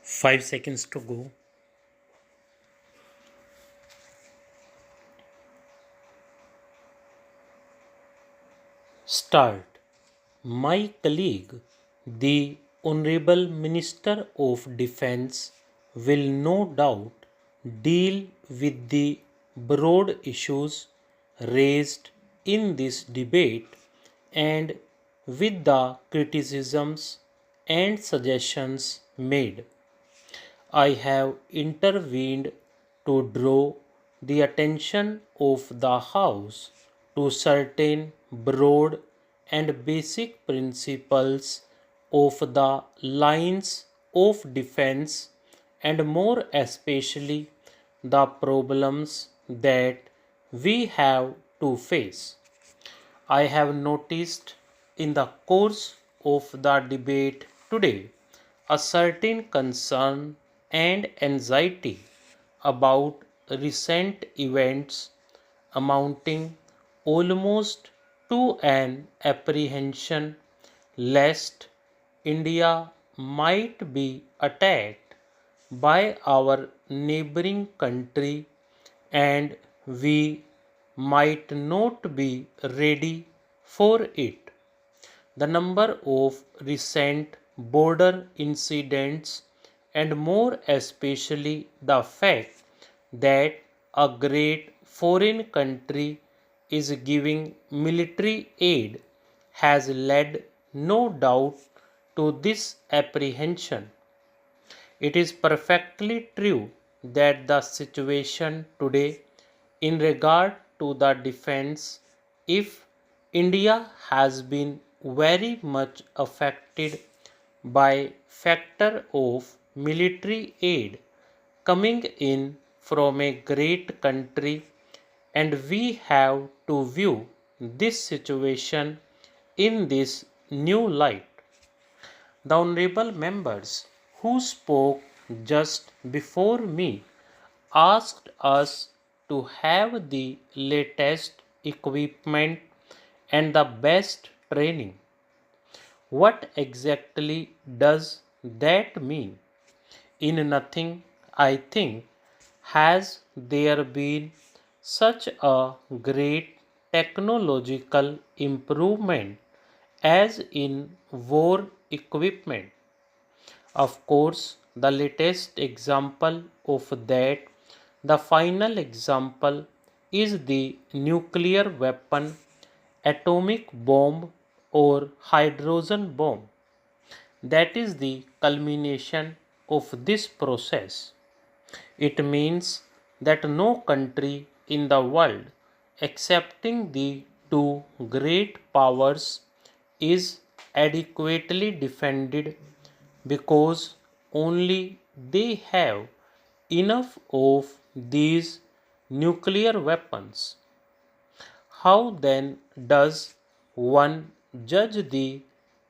5 seconds to go. Start. My colleague, the Honorable Minister of Defence, will no doubt deal with the broad issues raised in this debate and with the criticisms and suggestions made. I have intervened to draw the attention of the House to certain broad and basic principles of the lines of defense and more especially the problems that we have to face. I have noticed in the course of the debate today a certain concern and anxiety about recent events amounting almost to an apprehension lest India might be attacked by our neighboring country and we might not be ready for it. The number of recent border incidents and more especially the fact that a great foreign country is giving military aid has led no doubt to this apprehension. It is perfectly true that the situation today in regard to the defense, if India has been very much affected by factor of military aid coming in from a great country, and we have to view this situation in this new light. The honorable members who spoke just before me asked us to have the latest equipment and the best training. What exactly does that mean? In nothing, I think, has there been such a great technological improvement as in war equipment. Of course, the latest example of that, the final example, is the nuclear weapon, atomic bomb, or hydrogen bomb. That is the culmination of this process. It means that no country in the world, excepting the two great powers, is adequately defended because only they have enough of these nuclear weapons. How then does one judge the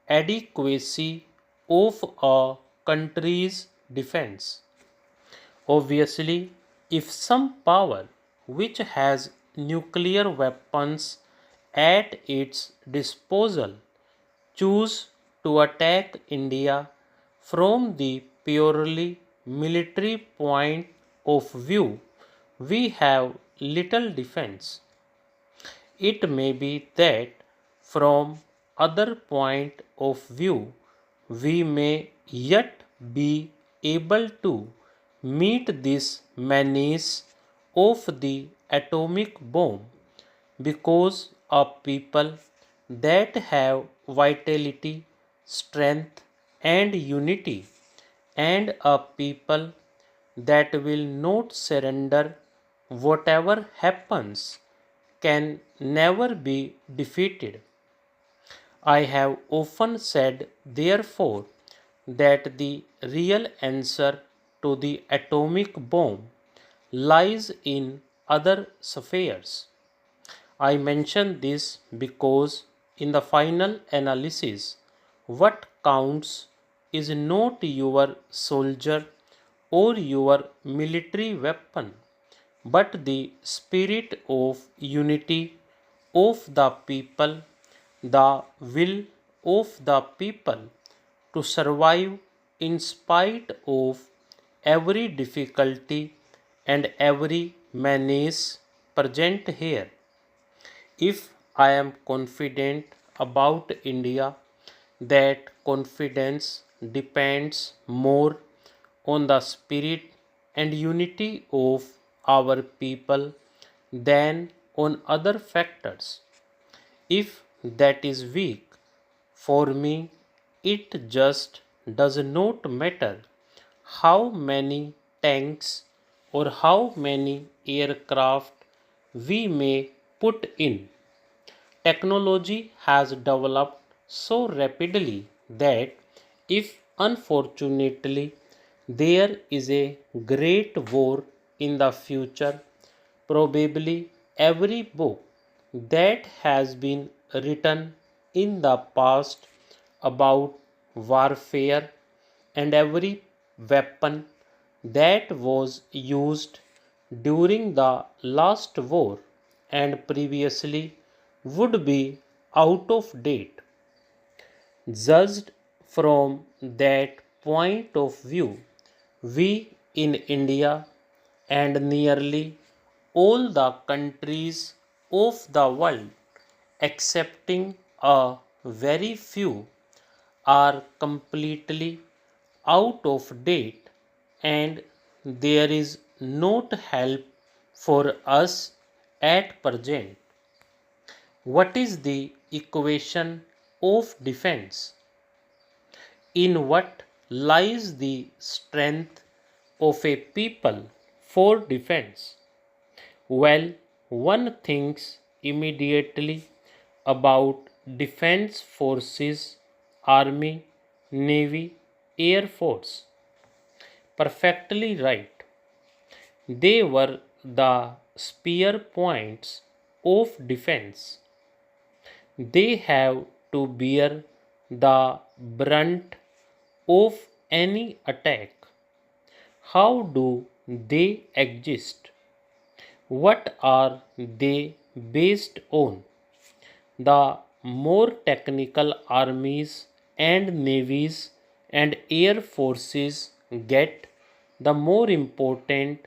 adequacy of a country's defense? Obviously, if some power which has nuclear weapons at its disposal choose to attack India from the purely military point of view, we have little defense. It may be that from other point of view we may yet be able to meet this menace of the atomic bomb because of people that have vitality, strength, and unity, and a people that will not surrender whatever happens can never be defeated. I have often said, therefore, that the real answer to the atomic bomb lies in other spheres. I mention this because in the final analysis, what counts is not your soldier or your military weapon, but the spirit of unity of the people, the will of the people to survive in spite of every difficulty and every menace present here. If I am confident about India, that confidence depends more on the spirit and unity of our people than on other factors. If that is weak, for me, it just does not matter how many tanks or how many aircraft we may put in. Technology has developed so rapidly that if unfortunately there is a great war in the future, probably every book that has been written in the past about warfare and every weapon that was used during the last war and previously would be out of date. Judged from that point of view, we in India and nearly all the countries of the world, excepting a very few, are completely out of date and there is not help for us at present. What is the equation of defense? In what lies the strength of a people for defense? Well, one thinks immediately about defense forces, army, navy, air force. Perfectly right. They were the spear points of defense. They have to bear the brunt of any attack. How do they exist? What are they based on? The more technical armies and navies and air forces get, the more important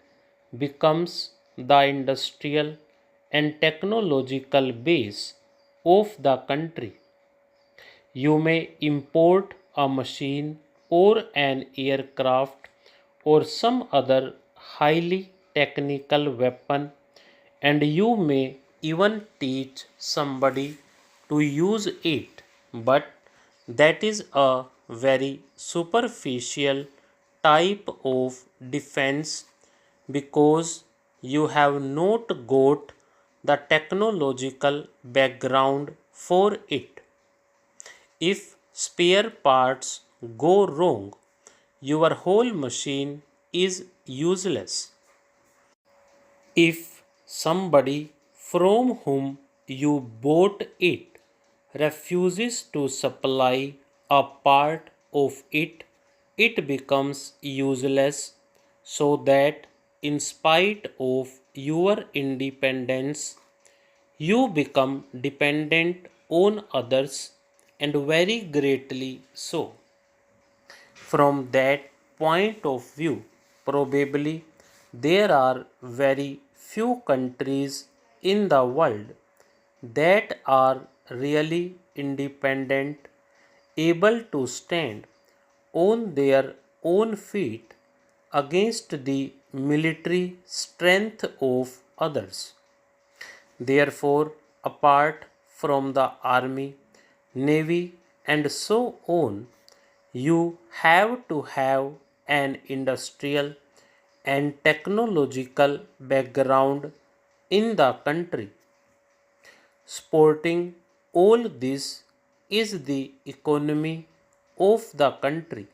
becomes the industrial and technological base of the country. You may import a machine or an aircraft or some other highly technical weapon, and you may even teach somebody to use it, but that is a very superficial type of defense because you have not got the technological background for it. If spare parts go wrong, your whole machine is useless. If somebody from whom you bought it refuses to supply a part of it, it becomes useless, so that in spite of your independence, you become dependent on others and very greatly so. From that point of view, probably there are very few countries in the world that are really independent, able to stand on their own feet against the military strength of others. Therefore, apart from the army, navy, and so on, you have to have an industrial and technological background in the country. Supporting all this is the economy of the country.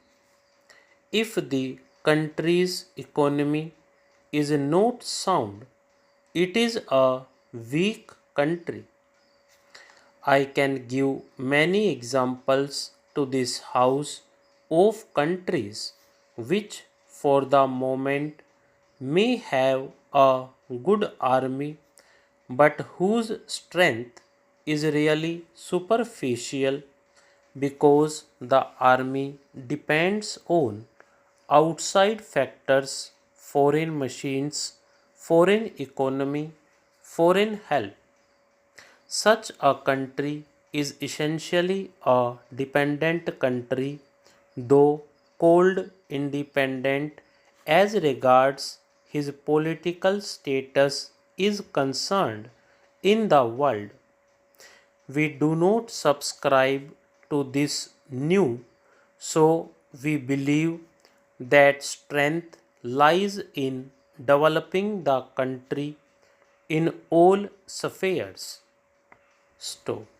If the country's economy is not sound, it is a weak country. I can give many examples to this house of countries which for the moment may have a good army but whose strength is really superficial because the army depends on outside factors, foreign machines, foreign economy, foreign help. Such a country is essentially a dependent country, though called independent as regards his political status is concerned in the world. We do not subscribe to this new, so we believe that strength lies in developing the country in all spheres. Stop.